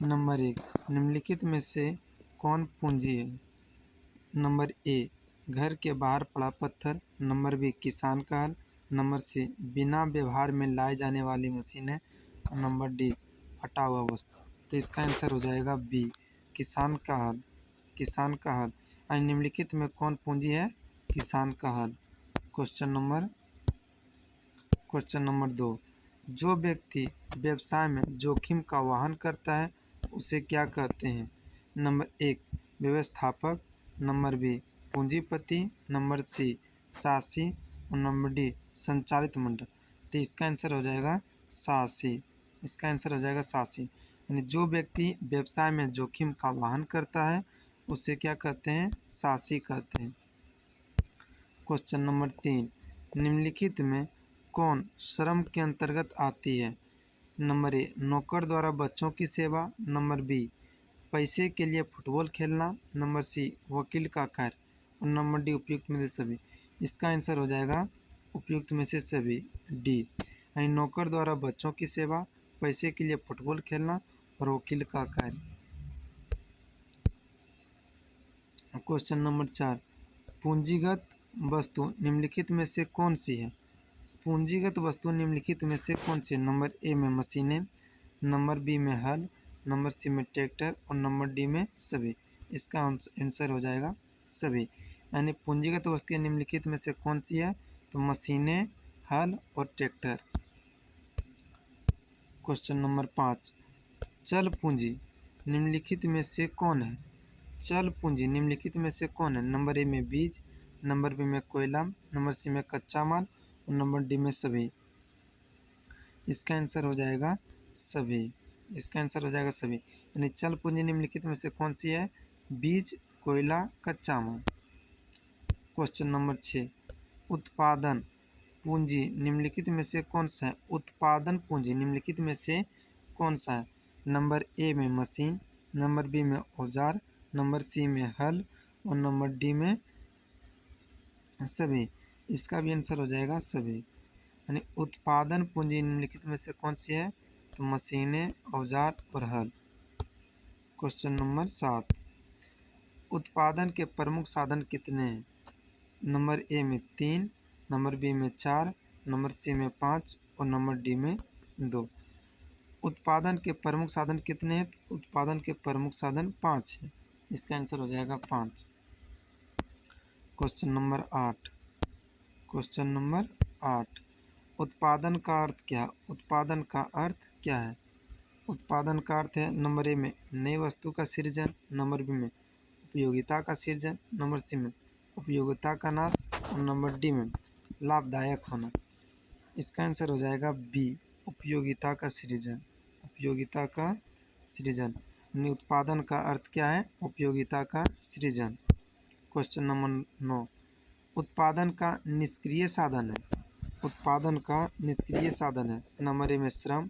Number 1, निम्नलिखित में से कौन पूंजी है? नंबर ए, घर के बाहर पड़ा पत्थर। नंबर बी, किसान का हल। नंबर सी, बिना व्यवहार में लाई जाने वाली मशीनें। और नंबर डी, फटा हुआ वस्तु। तो इसका आंसर हो जाएगा बी, किसान का हल। किसान का हल। और निम्नलिखित में कौन पूंजी है? किसान का हल। क्वेश्चन नंबर 2, जो व्यक्ति व्यवसाय में जोखिम का वहन करता है उसे क्या कहते हैं? नंबर 1, व्यवस्थापक। नंबर बी, पूंजीपति। नंबर सी, साहसी। और नंबर डी, संचालित मंडल। तो इसका आंसर हो जाएगा साहसी। इसका आंसर हो जाएगा साहसी। यानी जो व्यक्ति व्यवसाय में जोखिम का वहन करता है उसे क्या कहते हैं? साहसी कहते हैं। क्वेश्चन नंबर 3, निम्नलिखित में कौन श्रम के अंतर्गत आती है? नंबर ए, नौकर द्वारा बच्चों की सेवा। नंबर बी, पैसे के लिए फुटबॉल खेलना। नंबर सी, वकील का कार्य। और नंबर डी, उपयुक्त में से सभी। इसका आंसर हो जाएगा उपयुक्त में से सभी, डी। यानी नौकर द्वारा बच्चों की सेवा, पैसे के लिए फुटबॉल खेलना और वकील का कार्य। क्वेश्चन नंबर 4, पूंजीगत वस्तु निम्नलिखित में से कौन सी है? पूंजीगत वस्तु निम्नलिखित में से कौन सी है? नंबर ए में मशीनें। नंबर बी में हल। नंबर सी में ट्रैक्टर। और नंबर डी में सभी। इसका आंसर हो जाएगा सभी। यानी पूंजीगत वस्तुएं निम्नलिखित में से कौन सी है? तो मशीनें, हल और ट्रैक्टर। क्वेश्चन नंबर 5, चल पूंजी निम्नलिखित में से कौन है? चल पूंजी निम्नलिखित में से कौन है? नंबर ए में बीज। नंबर बी में कोयला। नंबर सी में कच्चा माल। और नंबर डी में सभी। इसका आंसर हो जाएगा सभी। इसका आंसर हो जाएगा सभी। यानी चल पूंजी निम्नलिखित में से कौन सी है? बीज, कोयला, कच्चा माल। क्वेश्चन नंबर 6, उत्पादन पूंजी निम्नलिखित में से कौन सा है? उत्पादन पूंजी निम्नलिखित में से कौन सा है? नंबर ए में मशीन। नंबर बी में औजार। नंबर सी में हल। और नंबर डी में सभी। इसका भी आंसर हो जाएगा सभी। यानी उत्पादन पूंजी निम्नलिखित में से कौन सी है? तो मशीनें, औजार और हल। क्वेश्चन नंबर 7, उत्पादन के प्रमुख साधन कितने हैं? नंबर ए में 3। नंबर बी में 4। नंबर सी में 5। और नंबर डी में 2। उत्पादन के प्रमुख साधन कितने हैं? उत्पादन के प्रमुख साधन 5 हैं। इसका आंसर हो जाएगा 5। क्वेश्चन नंबर 8, क्वेश्चन नंबर 8, उत्पादन का अर्थ क्या? उत्पादन का अर्थ क्या है? उत्पादन का अर्थ है नंबर ए में नई वस्तु का सृजन। नंबर बी में उपयोगिता का सृजन। नंबर सी में उपयोगिता का नाश। और नंबर डी में लाभदायक होना। इसका आंसर हो जाएगा बी, उपयोगिता का सृजन। उपयोगिता का सृजन। यानी उत्पादन का अर्थ क्या है? उपयोगिता का सृजन। क्वेश्चन नंबर 9, उत्पादन का निष्क्रिय साधन है। उत्पादन का निष्क्रिय साधन है। नंबर ए में श्रम।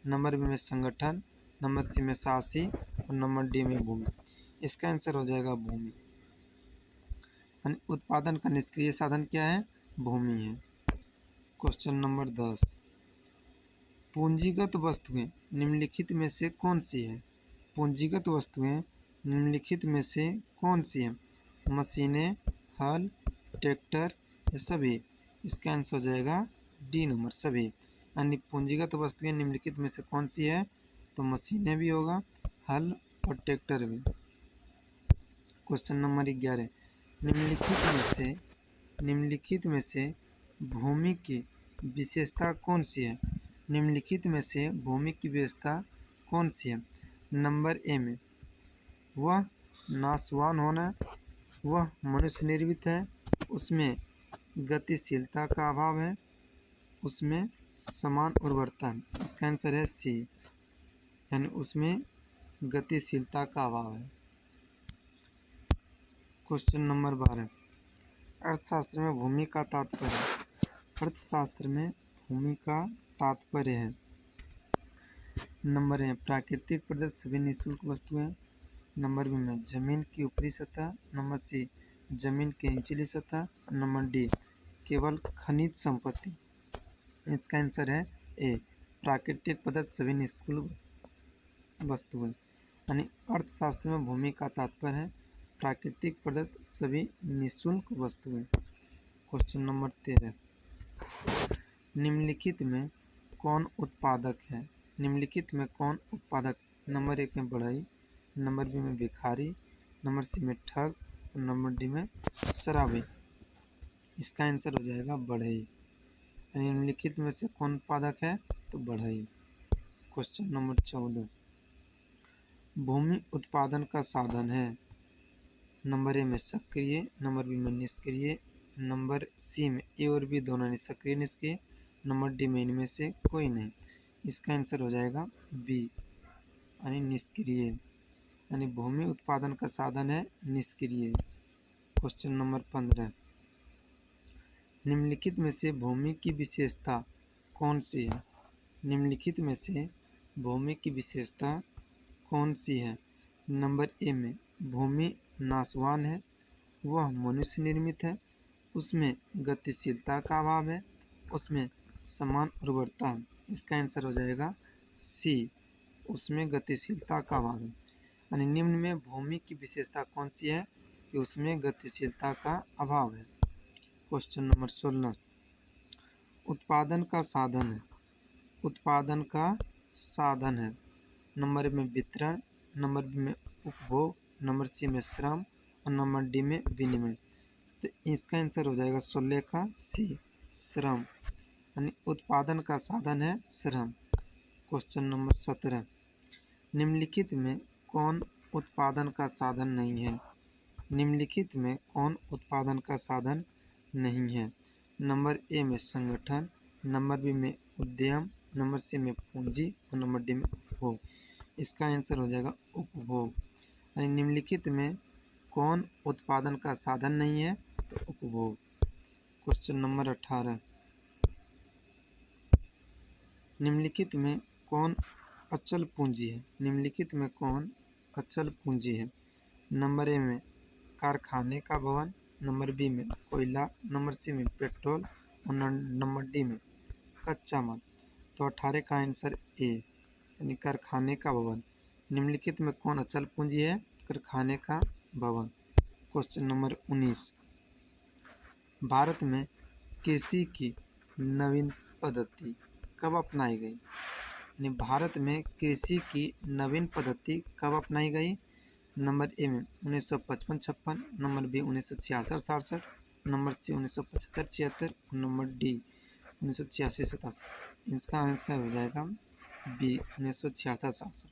नंबर बी में संगठन। नंबर सी में साहसी। और नंबर डी में भूमि। इसका आंसर हो जाएगा भूमि। उत्पादन का निष्क्रिय साधन क्या है? भूमि है। क्वेश्चन नंबर 10, पूंजीगत वस्तुएं निम्नलिखित में से कौन सी है? पूंजीगत वस्तुएं निम्नलिखित में से कौन सी है? मशीनें, हल, ट्रैक्टर या सभी। इसका आंसर हो जाएगा डी नंबर, सभी। यानी पूंजीगत वस्तुएं निम्नलिखित में से कौन सी है? तो मशीनें भी होगा, हल और ट्रैक्टर भी। क्वेश्चन नंबर 11, निम्नलिखित में से भूमि की विशेषता कौन सी है? निम्नलिखित में से भूमि की विशेषता कौन सी है? नंबर ए में वह नाशवान होना, वह मनुष्य निर्मित है, उसमें गतिशीलता का अभाव है, उसमें समान उर्वरता है। इसका आंसर है सी, यानी उसमें गतिशीलता का अभाव है। क्वेश्चन नंबर 12, अर्थशास्त्र में भूमि का तात्पर्य। अर्थशास्त्र में भूमि का तात्पर्य है। नंबर ए, प्राकृतिक प्रदत्त सभी निःशुल्क वस्तुएं। नंबर बी में जमीन की ऊपरी सतह। नंबर सी, जमीन की निचली सतह। नंबर डी, केवल खनिज संपत्ति। इसका आंसर है ए, प्राकृतिक प्रदत्त सभी निःशुल्क वस्तुएं। यानी अर्थशास्त्र में भूमि का तात्पर्य है प्राकृतिक प्रदत्त सभी निःशुल्क वस्तुएं। क्वेश्चन नंबर 13, निम्नलिखित में कौन उत्पादक है? निम्नलिखित में कौन उत्पादक? नंबर 1 में बढ़ई, नंबर बी में भिखारी, नंबर सी में ठग और नंबर डी में शराबी। इसका आंसर हो जाएगा बढ़ई। निम्नलिखित में से कौन उत्पादक है? तो बढ़ई। क्वेश्चन नंबर 14, भूमि उत्पादन का साधन है। नंबर ए में सक्रिय, नंबर बी में निष्क्रिय, नंबर सी में ए और बी दोनों सक्रिय निष्क्रिय, नंबर डी में इनमें से कोई नहीं। इसका आंसर हो जाएगा बी यानी निष्क्रिय। यानी भूमि उत्पादन का साधन है निष्क्रिय। क्वेश्चन नंबर 15, निम्नलिखित में से भूमि की विशेषता कौन सी है? निम्नलिखित में से भूमि की विशेषता कौन सी है? नंबर ए में भूमि नाशवान है, वह मनुष्य निर्मित है, उसमें गतिशीलता का अभाव है, उसमें समान उर्वरता है। इसका आंसर हो जाएगा सी, उसमें गतिशीलता का अभाव है। यानी निम्न में भूमि की विशेषता कौन सी है? कि उसमें गतिशीलता का अभाव है। क्वेश्चन नंबर 16, उत्पादन का साधन है। उत्पादन का साधन है। नंबर में वितरण, नंबर बी में उपभोग, नंबर सी में श्रम और नंबर डी में विनिमय। तो इसका आंसर हो जाएगा 16 का सी, श्रम। यानी उत्पादन का साधन है श्रम। क्वेश्चन नंबर 17, निम्नलिखित में कौन उत्पादन का साधन नहीं है? निम्नलिखित में कौन उत्पादन का साधन नहीं है? नंबर ए में संगठन, नंबर बी में उद्यम, नंबर सी में पूंजी और नंबर डी में उपभोग। इसका आंसर हो जाएगा उपभोग। यानी निम्नलिखित में कौन उत्पादन का साधन नहीं है? तो उपभोग। क्वेश्चन नंबर 18, निम्नलिखित में कौन अचल पूंजी है? निम्नलिखित में कौन अचल पूंजी है? नंबर ए में कारखाने का भवन, नंबर बी में कोयला, नंबर सी में पेट्रोल और नंबर डी में कच्चा माल। तो 18 का आंसर ए यानी कारखाने का भवन। निम्नलिखित में कौन अचल पूंजी है? कारखाने का भवन। क्वेश्चन नंबर 19, भारत में कृषि की नवीन पद्धति कब अपनाई गई? यानी भारत में कृषि की नवीन पद्धति कब अपनाई गई? नंबर ए में 1955-56, नंबर बी 1966-67, नंबर सी 1975-76 और नंबर डी 1986-87। इसका आंसर हो जाएगा बी 1966-67।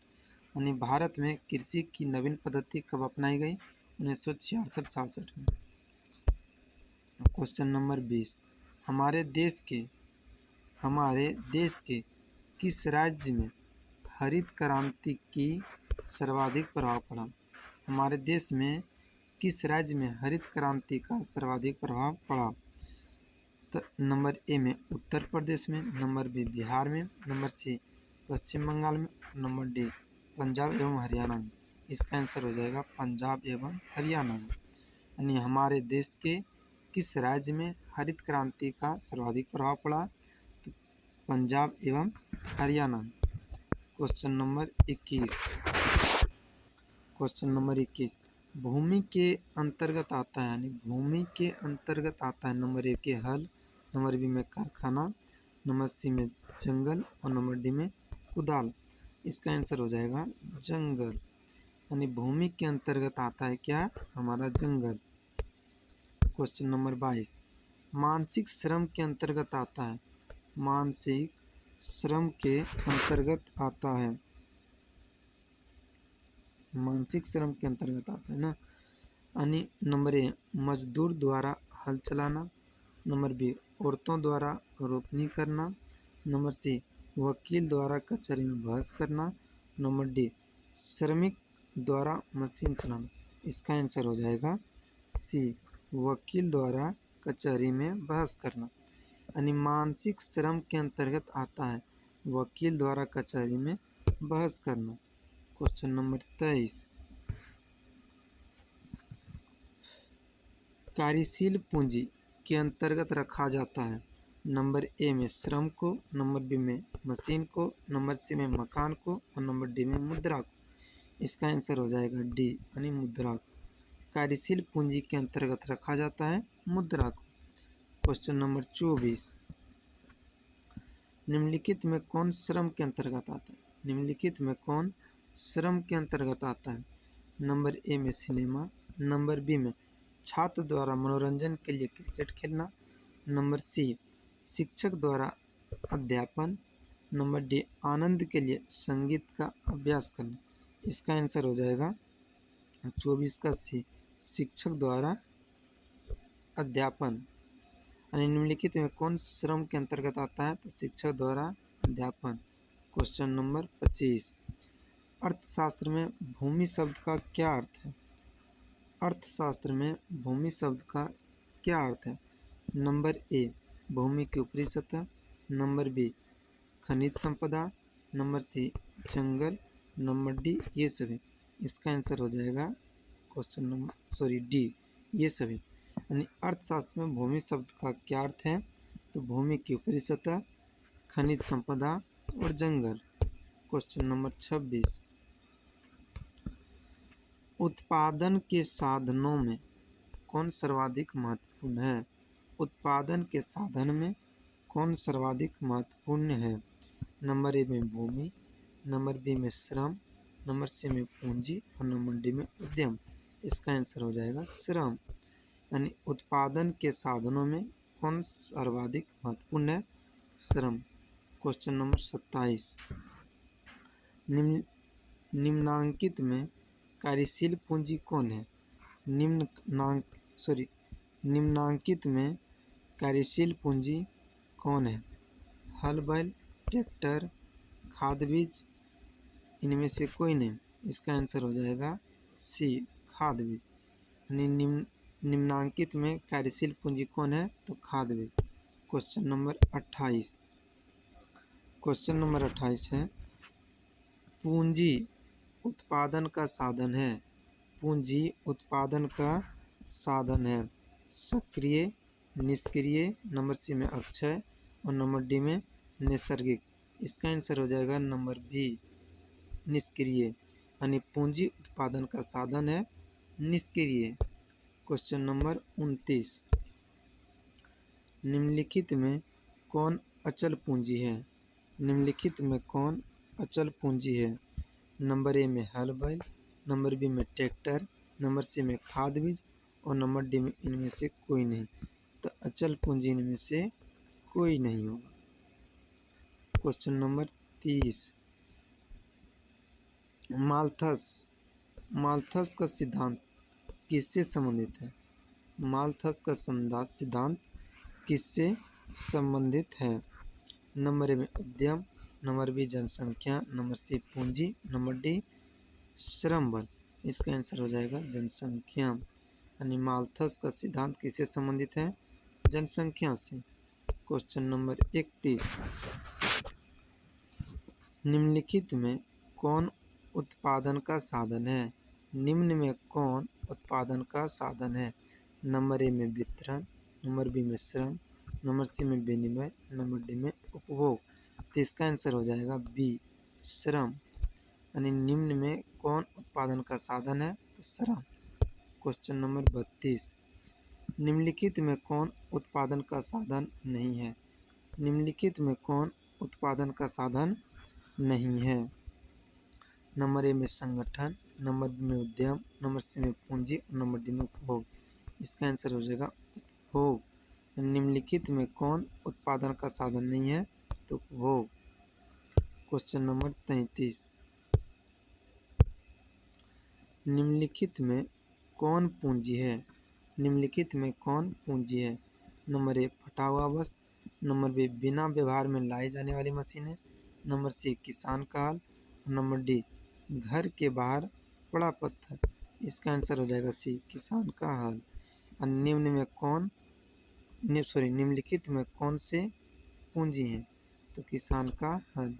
यानी भारत में कृषि की नवीन पद्धति कब अपनाई गई? 1966-67 में। क्वेश्चन नंबर 20, हमारे देश के किस राज्य में हरित क्रांति की सर्वाधिक प्रभाव पड़ा? हमारे देश में किस राज्य में हरित क्रांति का सर्वाधिक प्रभाव पड़ा? तो नंबर ए में उत्तर प्रदेश में, नंबर बी बिहार में, नंबर सी पश्चिम बंगाल में, नंबर डी पंजाब एवं हरियाणा में। इसका आंसर हो जाएगा पंजाब एवं हरियाणा में। यानी हमारे देश के किस राज्य में हरित क्रांति का सर्वाधिक प्रभाव पड़ा? तो पंजाब एवं हरियाणा में। क्वेश्चन नंबर 21, क्वेश्चन नंबर 21, भूमि के अंतर्गत आता है, यानी भूमि के अंतर्गत आता है नंबर ए के हल, नंबर बी में कारखाना, नंबर सी में जंगल और नंबर डी में कुदाल। इसका आंसर हो जाएगा जंगल। यानी भूमि के अंतर्गत आता है क्या? हमारा जंगल। क्वेश्चन नंबर 22, मानसिक श्रम के अंतर्गत आता है। मानसिक श्रम के अंतर्गत आता है। मानसिक श्रम के अंतर्गत आता है ना। यानी नंबर ए मजदूर द्वारा हल चलाना, नंबर बी औरतों द्वारा रोपनी करना, नंबर सी वकील द्वारा कचहरी में बहस करना, नंबर डी श्रमिक द्वारा मशीन चलाना। इसका आंसर हो जाएगा सी, वकील द्वारा कचहरी में बहस करना। यानी मानसिक श्रम के अंतर्गत आता है वकील द्वारा कचहरी में बहस करना। क्वेश्चन नंबर 23, कार्यशील पूंजी के अंतर्गत रखा जाता है। नंबर ए में श्रम को, नंबर बी में मशीन को, नंबर सी में मकान को और नंबर डी में मुद्रा को। इसका आंसर हो जाएगा डी यानी मुद्रा। कार्यशील पूंजी के अंतर्गत रखा जाता है मुद्रा को। क्वेश्चन नंबर 24, निम्नलिखित में कौन श्रम के अंतर्गत आता है? निम्नलिखित में कौन श्रम के अंतर्गत आता है? नंबर ए में सिनेमा, नंबर बी में छात्र द्वारा मनोरंजन के लिए क्रिकेट खेलना, नंबर सी शिक्षक द्वारा अध्यापन, नंबर डी आनंद के लिए संगीत का अभ्यास करना। इसका आंसर हो जाएगा 24 का सी शिक्षक द्वारा अध्यापन। निम्नलिखित में कौन श्रम के अंतर्गत आता है? तो शिक्षक द्वारा अध्यापन। क्वेश्चन नंबर 25, अर्थशास्त्र में भूमि शब्द का क्या अर्थ है? अर्थशास्त्र में भूमि शब्द का क्या अर्थ है? नंबर ए भूमि की ऊपरी सतह, नंबर बी खनिज संपदा, नंबर सी जंगल, नंबर डी ये सभी। इसका आंसर हो जाएगा क्वेश्चन नंबर डी ये सभी। यानी अर्थशास्त्र में भूमि शब्द का क्या अर्थ है? तो भूमि की ऊपरी सतह, खनिज संपदा और जंगल। क्वेश्चन नंबर 26, उत्पादन के साधनों में कौन सर्वाधिक महत्वपूर्ण है? उत्पादन के साधन में कौन सर्वाधिक महत्वपूर्ण है? नंबर ए में भूमि, नंबर बी में श्रम, नंबर सी में पूंजी और नंबर डी में उद्यम। इसका आंसर हो जाएगा श्रम। यानी उत्पादन के साधनों में कौन सर्वाधिक महत्वपूर्ण है? श्रम। क्वेश्चन नंबर 27, निम्नांकित में कार्यशील पूंजी कौन है? निम्नांकित में कार्यशील पूंजी कौन है? हल बैल, ट्रैक्टर, खाद बीज, इनमें से कोई नहीं। इसका आंसर हो जाएगा सी खाद बीज। निम्नांकित में कार्यशील पूंजी कौन है? तो खाद बीज। क्वेश्चन नंबर 28, क्वेश्चन नंबर 28 है पूंजी उत्पादन का साधन है। पूंजी उत्पादन का साधन है सक्रिय, निष्क्रिय, नंबर सी में अक्षय और नंबर डी में नैसर्गिक। इसका आंसर हो जाएगा नंबर बी निष्क्रिय। यानी पूंजी उत्पादन का साधन है निष्क्रिय। क्वेश्चन नंबर 29, निम्नलिखित में कौन अचल पूंजी है? निम्नलिखित में कौन अचल पूंजी है? नंबर ए में हल बैल, नंबर बी में ट्रैक्टर, नंबर सी में खाद बीज और नंबर डी में इनमें से कोई नहीं। तो अचल पूंजी इनमें से कोई नहीं होगा। क्वेश्चन नंबर 30, माल्थस का सिद्धांत किससे संबंधित है? माल्थस का सिद्धांत किससे संबंधित है? नंबर ए में उद्यम, नंबर बी जनसंख्या, नंबर सी पूंजी, नंबर डी श्रम बल। इसका आंसर हो जाएगा जनसंख्या। यानी माल्थस का सिद्धांत किससे संबंधित है? जनसंख्या से। क्वेश्चन नंबर 31, निम्नलिखित में कौन उत्पादन का साधन है? निम्न में कौन उत्पादन का साधन है? नंबर ए में वितरण, नंबर बी में श्रम, नंबर सी में विनिमय, नंबर डी में उपभोग। तो इसका आंसर हो जाएगा बी श्रम। यानी निम्न में कौन उत्पादन का साधन है? तो श्रम। क्वेश्चन नंबर 32, निम्नलिखित में कौन उत्पादन का साधन नहीं है? निम्नलिखित में कौन उत्पादन का साधन नहीं है? नंबर ए में संगठन, नंबर बी में उद्यम, नंबर सी में पूंजी और नंबर डी में उपभोग। इसका आंसर हो जाएगा उपभोग। निम्नलिखित में कौन उत्पादन का साधन नहीं है? तो उपभोग। क्वेश्चन नंबर 33, निम्नलिखित में कौन पूंजी है? निम्नलिखित में कौन पूंजी है? नंबर ए फटा हुआ वस्त्र, नंबर बी बिना व्यवहार में लाई जाने वाली मशीनें, नंबर सी किसान का हल, नंबर डी घर के बाहर पड़ा पत्थर। इसका आंसर हो जाएगा सी किसान का हल। और निम्नलिखित में कौन से पूंजी हैं? तो किसान का हल।